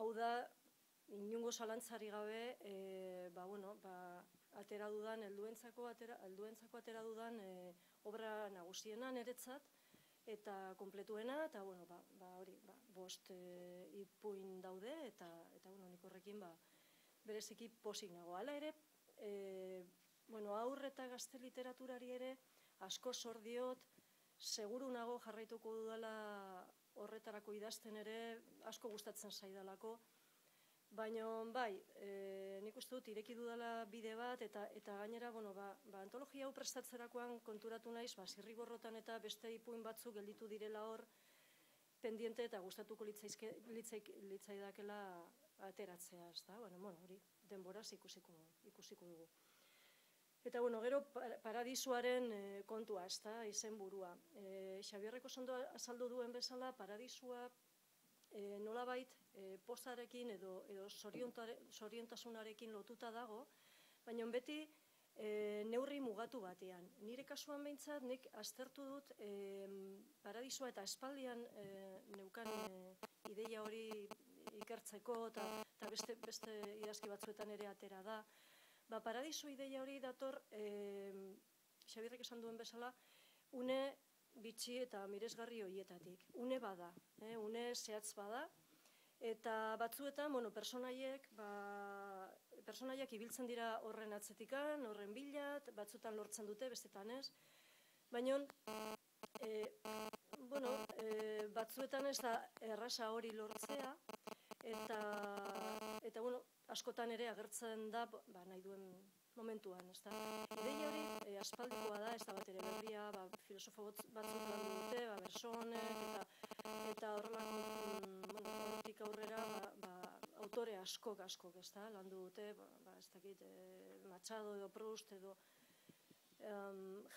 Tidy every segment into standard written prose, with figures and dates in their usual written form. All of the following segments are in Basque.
hau da, inungo zalantzari gabe, atera dudan, helduentzako atera dudan obra nagusiena niretzat, eta kompletuena, eta hori, 5 ipuin daude, eta nik horrekin bereziki pozik nago. Hala ere, aur eta gazte literaturari ere asko zor diot, seguru nago jarraituko dudala horretarako idazten ere, asko gustatzen zaidalako, baina bai, nik uste dut ireki dudala bide bat, eta gainera, antologia hau prestatzerakoan konturatu naiz, zirriborrotan eta beste ipuin batzuk gelditu direla hor, pendiente eta gustatuko litzaidakela ateratzea, ez da? Hori, denboraz ikusiko dugu. Eta, gero Paradisuaren kontua, ez da, izen burua. Xabierrek oso azaldu duen bezala, Paradisua nolabait pozarekin edo zoriontasunarekin lotuta dago, baina beti neurri mugatu batean. Nire kasuan behintzat, nik aztertu dut Paradisua eta espaldian neukan ideia hori ikertzeko, eta beste idazki batzuetan ere atera da. Paradiso ideia hori dator, Xabierrek esan duen bezala, une bitxi eta miresgarri horietatik. Une bada, une zehatz bada, eta batzuetan, personaiek ibiltzen dira horren atzetikan, horren bilat, batzuetan lortzen dute, bestetan ez, baina, batzuetan ez da erraza hori lortzea, eta, askotan ere agertzen da, nahi duen momentuan, ez da. Ideia hori aspaldikoa da, ez da bat ere berria, filosofo batzuk landu dute, Bersonek, eta hortik aurrera, autore askok, ez da, landu dute, ez dakit, Machado edo Proust edo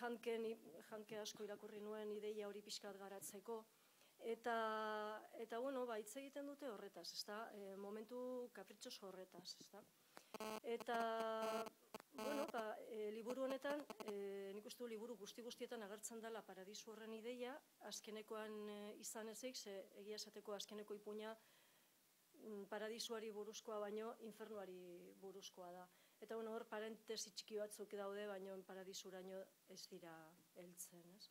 Hanke asko irakurri nuen ideia hori pixkat garatzeko, eta, hitz egiten dute horretaz, ez da, momentu kapritxoso horretaz, ez da. Eta, liburu honetan, nik uste du liburu guztietan agertzen dela Paradisu horren ideia, azkenekoan izan ezik, egia esateko azkeneko ipuina Paradisuari buruzkoa baino, infernuari buruzkoa da. Eta hor parentesi txiki batzuk daude, baino Paradisuraino ez dira heltzen, ez?